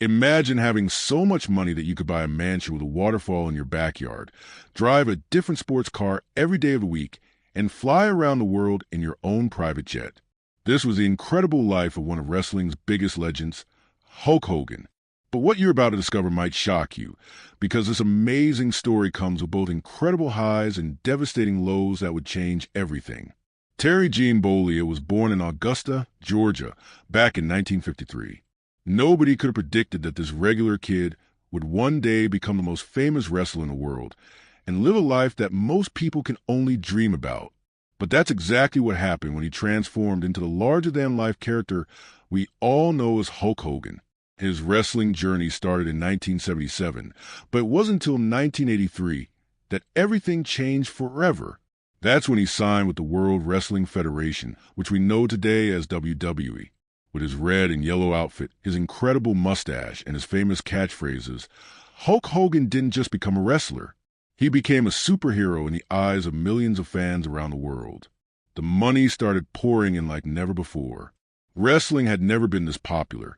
Imagine having so much money that you could buy a mansion with a waterfall in your backyard, drive a different sports car every day of the week, and fly around the world in your own private jet. This was the incredible life of one of wrestling's biggest legends, Hulk Hogan. But what you're about to discover might shock you, because this amazing story comes with both incredible highs and devastating lows that would change everything. Terry Gene Bollea was born in Augusta, Georgia, back in 1953. Nobody could have predicted that this regular kid would one day become the most famous wrestler in the world and live a life that most people can only dream about. But that's exactly what happened when he transformed into the larger-than-life character we all know as Hulk Hogan. His wrestling journey started in 1977, but it wasn't until 1983 that everything changed forever. That's when he signed with the World Wrestling Federation, which we know today as WWE. With his red and yellow outfit, his incredible mustache, and his famous catchphrases, Hulk Hogan didn't just become a wrestler. He became a superhero in the eyes of millions of fans around the world. The money started pouring in like never before. Wrestling had never been this popular,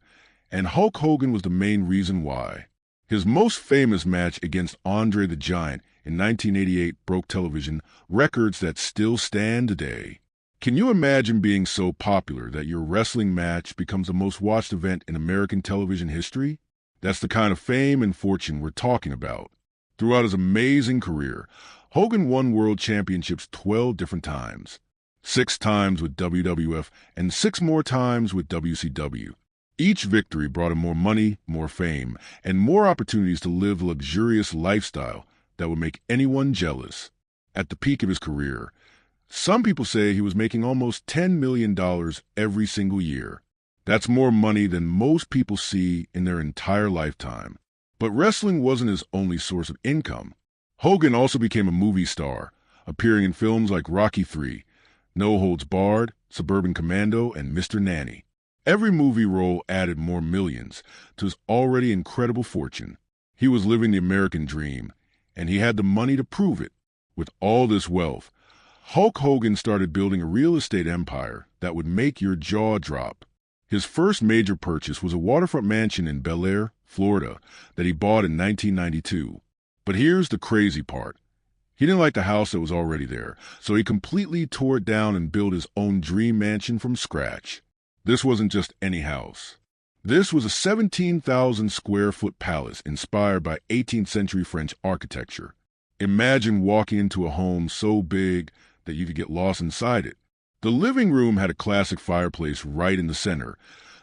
and Hulk Hogan was the main reason why. His most famous match against Andre the Giant in 1988 broke television records that still stand today. Can you imagine being so popular that your wrestling match becomes the most watched event in American television history? That's the kind of fame and fortune we're talking about. Throughout his amazing career, Hogan won world championships 12 different times. 6 times with WWF and 6 more times with WCW. Each victory brought him more money, more fame, and more opportunities to live the luxurious lifestyle that would make anyone jealous. At the peak of his career, some people say he was making almost $10 million every single year. That's more money than most people see in their entire lifetime. But wrestling wasn't his only source of income. Hogan also became a movie star, appearing in films like Rocky III, No Holds Barred, Suburban Commando, and Mr. Nanny. Every movie role added more millions to his already incredible fortune. He was living the American dream, and he had the money to prove it. With all this wealth, Hulk Hogan started building a real estate empire that would make your jaw drop. His first major purchase was a waterfront mansion in Bel Air, Florida, that he bought in 1992. But here's the crazy part. He didn't like the house that was already there, so he completely tore it down and built his own dream mansion from scratch. This wasn't just any house. This was a 17,000 square foot palace inspired by 18th century French architecture. Imagine walking into a home so big that you could get lost inside it. The living room had a classic fireplace right in the center,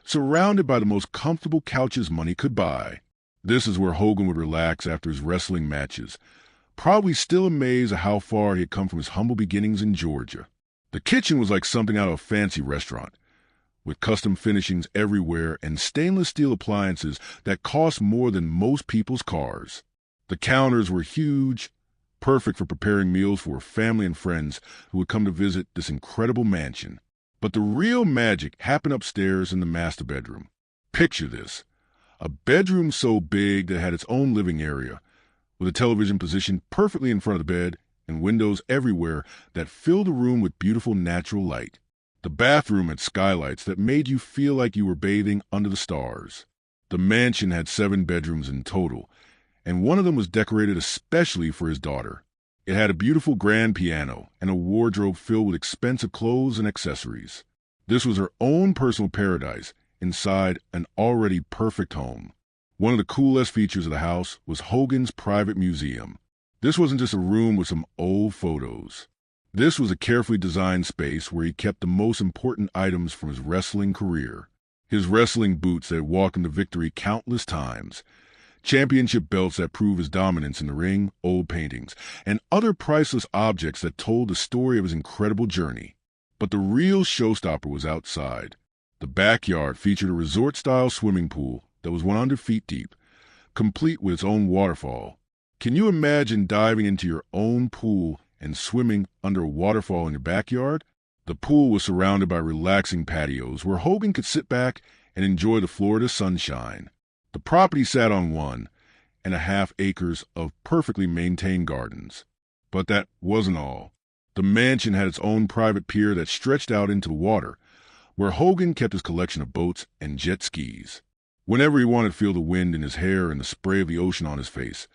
surrounded by the most comfortable couches money could buy. This is where Hogan would relax after his wrestling matches, probably still amazed at how far he had come from his humble beginnings in Georgia. The kitchen was like something out of a fancy restaurant, with custom finishings everywhere and stainless steel appliances that cost more than most people's cars. The counters were huge, perfect for preparing meals for family and friends who would come to visit this incredible mansion. But the real magic happened upstairs in the master bedroom. Picture this: a bedroom so big that it had its own living area, with a television positioned perfectly in front of the bed and windows everywhere that filled the room with beautiful natural light. The bathroom had skylights that made you feel like you were bathing under the stars. The mansion had 7 bedrooms in total, and one of them was decorated especially for his daughter. It had a beautiful grand piano and a wardrobe filled with expensive clothes and accessories. This was her own personal paradise inside an already perfect home. One of the coolest features of the house was Hogan's private museum. This wasn't just a room with some old photos. This was a carefully designed space where he kept the most important items from his wrestling career. His wrestling boots that had walked him to victory countless times, championship belts that prove his dominance in the ring, old paintings, and other priceless objects that told the story of his incredible journey. But the real showstopper was outside. The backyard featured a resort-style swimming pool that was 100 feet deep, complete with its own waterfall. Can you imagine diving into your own pool and swimming under a waterfall in your backyard? The pool was surrounded by relaxing patios where Hogan could sit back and enjoy the Florida sunshine. The property sat on 1.5 acres of perfectly maintained gardens. But that wasn't all. The mansion had its own private pier that stretched out into the water, where Hogan kept his collection of boats and jet skis. Whenever he wanted to feel the wind in his hair and the spray of the ocean on his face,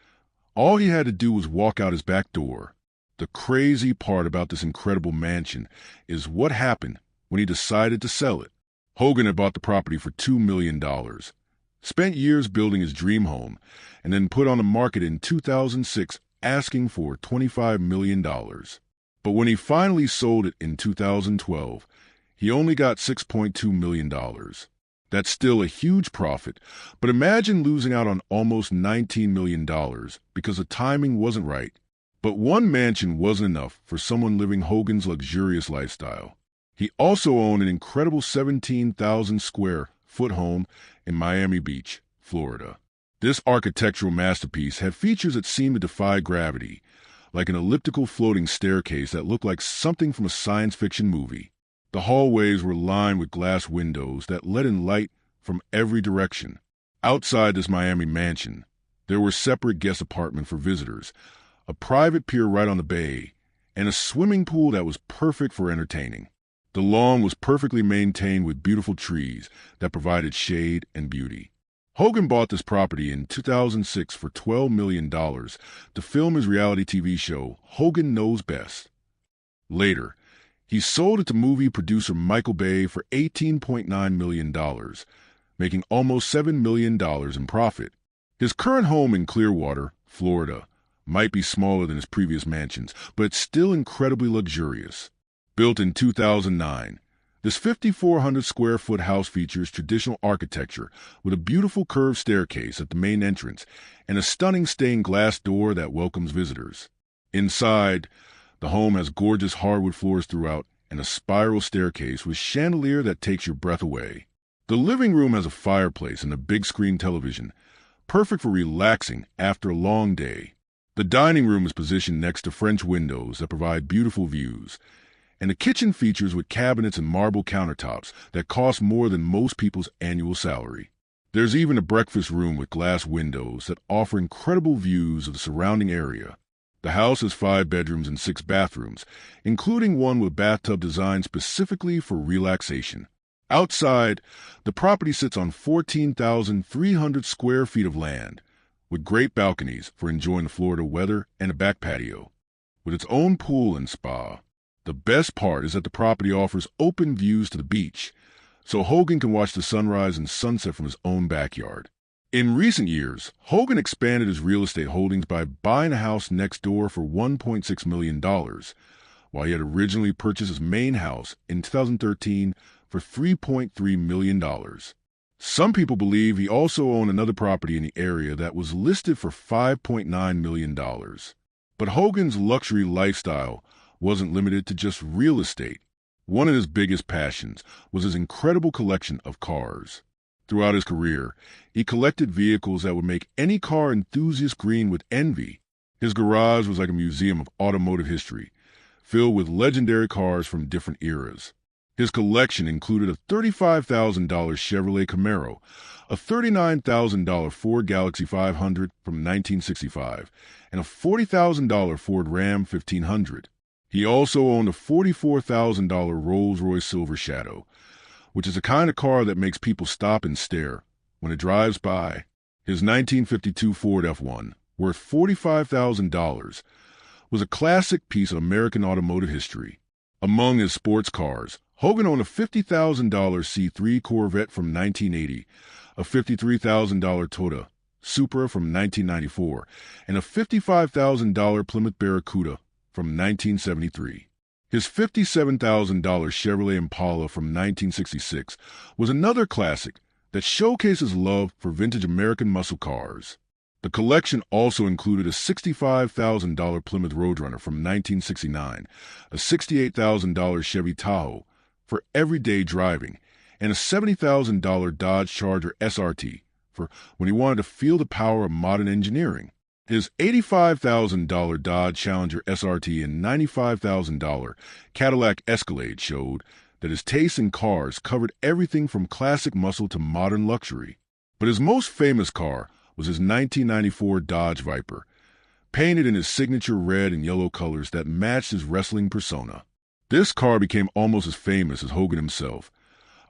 all he had to do was walk out his back door. The crazy part about this incredible mansion is what happened when he decided to sell it. Hogan had bought the property for $2 million, spent years building his dream home, and then put on the market in 2006 asking for $25 million. But when he finally sold it in 2012, he only got $6.2 million. That's still a huge profit, but imagine losing out on almost $19 million because the timing wasn't right. But one mansion wasn't enough for someone living Hogan's luxurious lifestyle. He also owned an incredible 17,000 square foot home in Miami Beach, Florida. This architectural masterpiece had features that seemed to defy gravity, like an elliptical floating staircase that looked like something from a science fiction movie. The hallways were lined with glass windows that let in light from every direction. Outside this Miami mansion, there were separate guest apartments for visitors, a private pier right on the bay, and a swimming pool that was perfect for entertaining. The lawn was perfectly maintained with beautiful trees that provided shade and beauty. Hogan bought this property in 2006 for $12 million to film his reality TV show, Hogan Knows Best. Later, he sold it to movie producer Michael Bay for $18.9 million, making almost $7 million in profit. His current home in Clearwater, Florida, might be smaller than his previous mansions, but it's still incredibly luxurious. Built in 2009, this 5,400 square foot house features traditional architecture with a beautiful curved staircase at the main entrance and a stunning stained glass door that welcomes visitors. Inside, the home has gorgeous hardwood floors throughout and a spiral staircase with chandelier that takes your breath away. The living room has a fireplace and a big screen television, perfect for relaxing after a long day. The dining room is positioned next to French windows that provide beautiful views, and the kitchen features with cabinets and marble countertops that cost more than most people's annual salary. There's even a breakfast room with glass windows that offer incredible views of the surrounding area. The house has 5 bedrooms and 6 bathrooms, including one with bathtub designed specifically for relaxation. Outside, the property sits on 14,300 square feet of land, with great balconies for enjoying the Florida weather and a back patio. With its own pool and spa, the best part is that the property offers open views to the beach, so Hogan can watch the sunrise and sunset from his own backyard. In recent years, Hogan expanded his real estate holdings by buying a house next door for $1.6 million, while he had originally purchased his main house in 2013 for $3.3 million. Some people believe he also owned another property in the area that was listed for $5.9 million. But Hogan's luxury lifestyle wasn't limited to just real estate. One of his biggest passions was his incredible collection of cars. Throughout his career, he collected vehicles that would make any car enthusiast green with envy. His garage was like a museum of automotive history, filled with legendary cars from different eras. His collection included a $35,000 Chevrolet Camaro, a $39,000 Ford Galaxie 500 from 1965, and a $40,000 Ford Ram 1500. He also owned a $44,000 Rolls-Royce Silver Shadow, which is the kind of car that makes people stop and stare when it drives by. His 1952 Ford F1, worth $45,000, was a classic piece of American automotive history. Among his sports cars, Hogan owned a $50,000 C3 Corvette from 1980, a $53,000 Toyota Supra from 1994, and a $55,000 Plymouth Barracuda from 1973. His $57,000 Chevrolet Impala from 1966 was another classic that showcased his love for vintage American muscle cars. The collection also included a $65,000 Plymouth Roadrunner from 1969, a $68,000 Chevy Tahoe for everyday driving, and a $70,000 Dodge Charger SRT for when he wanted to feel the power of modern engineering. His $85,000 Dodge Challenger SRT and $95,000 Cadillac Escalade showed that his taste in cars covered everything from classic muscle to modern luxury. But his most famous car was his 1994 Dodge Viper, painted in his signature red and yellow colors that matched his wrestling persona. This car became almost as famous as Hogan himself,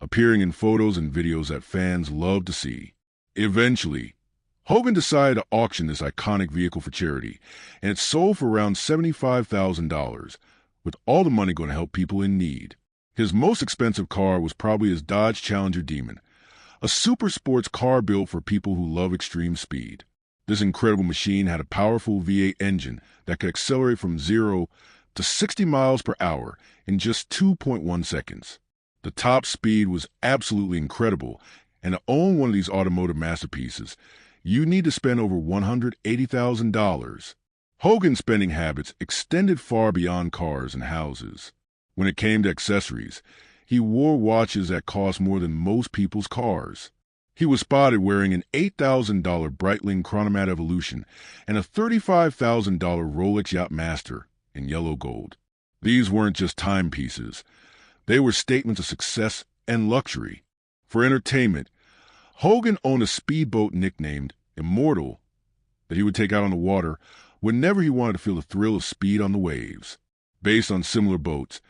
appearing in photos and videos that fans loved to see. Eventually, Hogan decided to auction this iconic vehicle for charity, and it sold for around $75,000, with all the money going to help people in need. His most expensive car was probably his Dodge Challenger Demon, a super sports car built for people who love extreme speed. This incredible machine had a powerful V8 engine that could accelerate from 0 to 60 miles per hour in just 2.1 seconds. The top speed was absolutely incredible, and to own one of these automotive masterpieces, you need to spend over $180,000. Hogan's spending habits extended far beyond cars and houses. When it came to accessories, he wore watches that cost more than most people's cars. He was spotted wearing an $8,000 Breitling Chronomat Evolution and a $35,000 Rolex Yachtmaster in yellow gold. These weren't just timepieces. They were statements of success and luxury. For entertainment, Hogan owned a speedboat nicknamed Immortal that he would take out on the water whenever he wanted to feel the thrill of speed on the waves. Based on similar boats,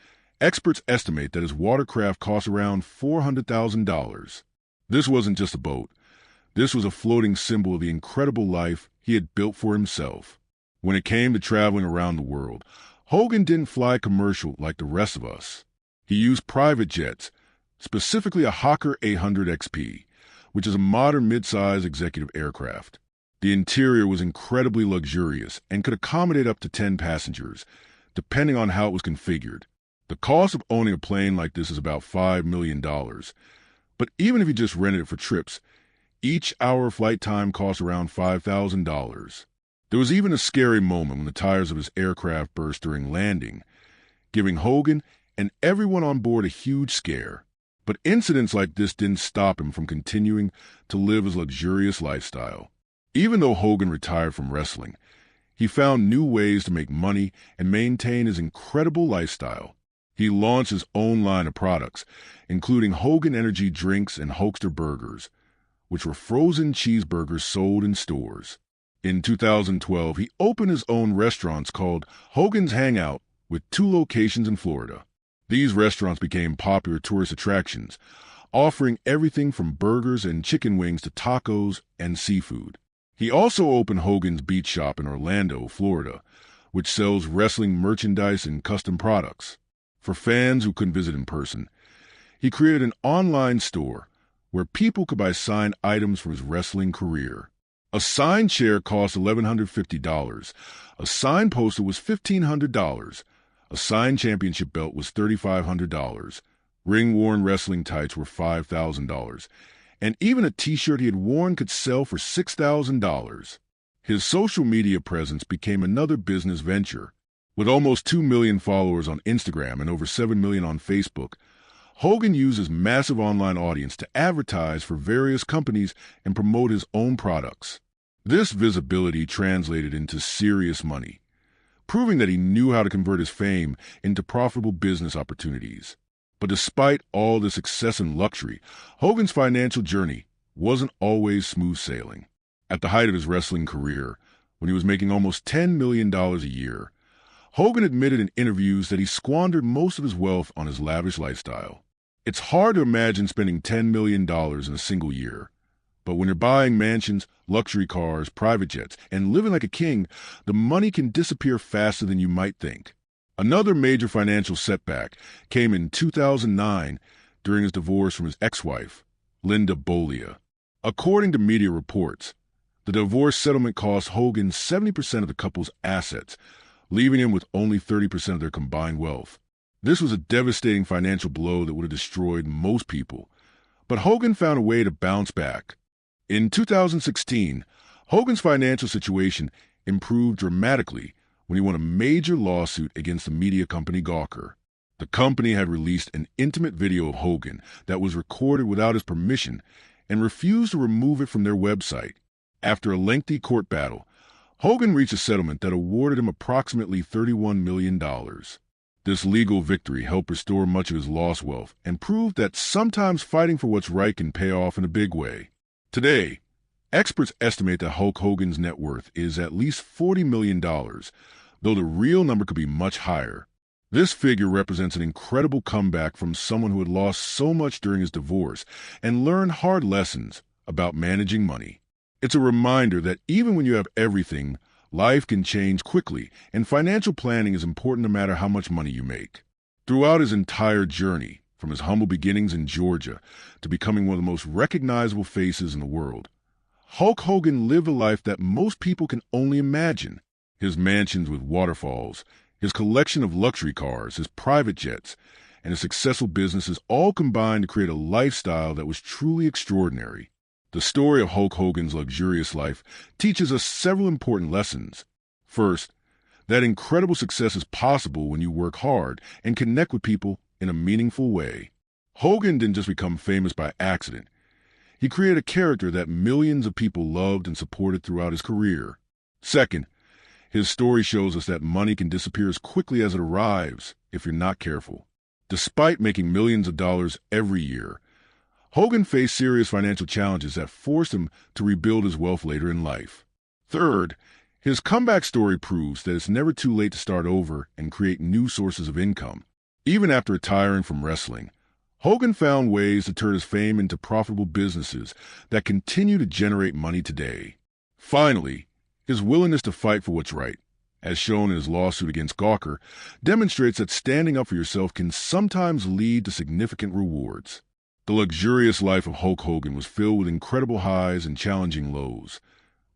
experts estimate that his watercraft cost around $400,000. This wasn't just a boat. This was a floating symbol of the incredible life he had built for himself. When it came to traveling around the world, Hogan didn't fly commercial like the rest of us. He used private jets, specifically a Hawker 800 XP, which is a modern mid-size executive aircraft. The interior was incredibly luxurious and could accommodate up to 10 passengers, depending on how it was configured. The cost of owning a plane like this is about $5 million. But even if you just rented it for trips, each hour of flight time cost around $5,000. There was even a scary moment when the tires of his aircraft burst during landing, giving Hogan and everyone on board a huge scare. But incidents like this didn't stop him from continuing to live his luxurious lifestyle. Even though Hogan retired from wrestling, he found new ways to make money and maintain his incredible lifestyle. He launched his own line of products, including Hogan Energy drinks and Hulkster burgers, which were frozen cheeseburgers sold in stores. In 2012, he opened his own restaurants called Hogan's Hangout with 2 locations in Florida. These restaurants became popular tourist attractions, offering everything from burgers and chicken wings to tacos and seafood. He also opened Hogan's Beach Shop in Orlando, Florida, which sells wrestling merchandise and custom products. For fans who couldn't visit in person, he created an online store where people could buy signed items from his wrestling career. A signed chair cost $1,150, a signed poster was $1,500, a signed championship belt was $3,500, ring-worn wrestling tights were $5,000, and even a t-shirt he had worn could sell for $6,000. His social media presence became another business venture. With almost 2 million followers on Instagram and over 7 million on Facebook, Hogan used his massive online audience to advertise for various companies and promote his own products. This visibility translated into serious money, proving that he knew how to convert his fame into profitable business opportunities. But despite all the success and luxury, Hogan's financial journey wasn't always smooth sailing. At the height of his wrestling career, when he was making almost $10 million a year, Hogan admitted in interviews that he squandered most of his wealth on his lavish lifestyle. It's hard to imagine spending $10 million in a single year. But when you're buying mansions, luxury cars, private jets, and living like a king, the money can disappear faster than you might think. Another major financial setback came in 2009 during his divorce from his ex-wife, Linda Bolia. According to media reports, the divorce settlement cost Hogan 70% of the couple's assets, leaving him with only 30% of their combined wealth. This was a devastating financial blow that would have destroyed most people, but Hogan found a way to bounce back. In 2016, Hogan's financial situation improved dramatically when he won a major lawsuit against the media company Gawker. The company had released an intimate video of Hogan that was recorded without his permission and refused to remove it from their website. After a lengthy court battle, Hogan reached a settlement that awarded him approximately $31 million. This legal victory helped restore much of his lost wealth and proved that sometimes fighting for what's right can pay off in a big way. Today, experts estimate that Hulk Hogan's net worth is at least $40 million, though the real number could be much higher. This figure represents an incredible comeback from someone who had lost so much during his divorce and learned hard lessons about managing money. It's a reminder that even when you have everything, life can change quickly, and financial planning is important no matter how much money you make. Throughout his entire journey, from his humble beginnings in Georgia to becoming one of the most recognizable faces in the world, Hulk Hogan lived a life that most people can only imagine. His mansions with waterfalls, his collection of luxury cars, his private jets, and his successful businesses all combined to create a lifestyle that was truly extraordinary. The story of Hulk Hogan's luxurious life teaches us several important lessons. First, that incredible success is possible when you work hard and connect with people in a meaningful way. Hogan didn't just become famous by accident. He created a character that millions of people loved and supported throughout his career. Second, his story shows us that money can disappear as quickly as it arrives if you're not careful. Despite making millions of dollars every year, Hogan faced serious financial challenges that forced him to rebuild his wealth later in life. Third, his comeback story proves that it's never too late to start over and create new sources of income. Even after retiring from wrestling, Hogan found ways to turn his fame into profitable businesses that continue to generate money today. Finally, his willingness to fight for what's right, as shown in his lawsuit against Gawker, demonstrates that standing up for yourself can sometimes lead to significant rewards. The luxurious life of Hulk Hogan was filled with incredible highs and challenging lows.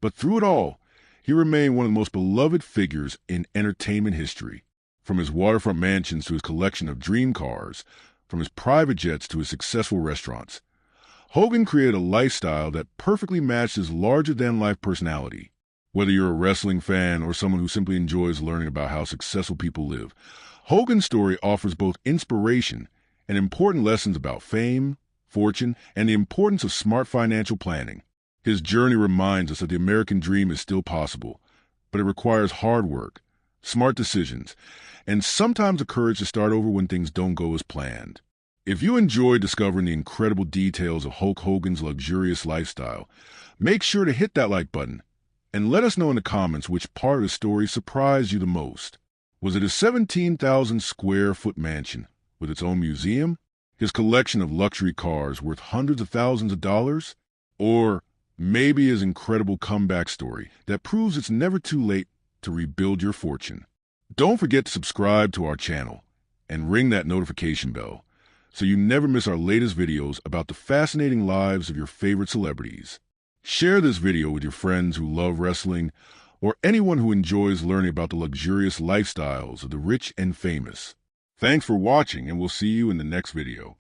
But through it all, he remained one of the most beloved figures in entertainment history. From his waterfront mansions to his collection of dream cars, from his private jets to his successful restaurants, Hogan created a lifestyle that perfectly matched his larger-than-life personality. Whether you're a wrestling fan or someone who simply enjoys learning about how successful people live, Hogan's story offers both inspiration and important lessons about fame, fortune, and the importance of smart financial planning. His journey reminds us that the American dream is still possible, but it requires hard work, smart decisions, and sometimes the courage to start over when things don't go as planned. If you enjoyed discovering the incredible details of Hulk Hogan's luxurious lifestyle, make sure to hit that like button and let us know in the comments which part of the story surprised you the most. Was it his 17,000 square foot mansion with its own museum, his collection of luxury cars worth hundreds of thousands of dollars, or maybe his incredible comeback story that proves it's never too late to rebuild your fortune? Don't forget to subscribe to our channel and ring that notification bell so you never miss our latest videos about the fascinating lives of your favorite celebrities. Share this video with your friends who love wrestling or anyone who enjoys learning about the luxurious lifestyles of the rich and famous. Thanks for watching, and we'll see you in the next video.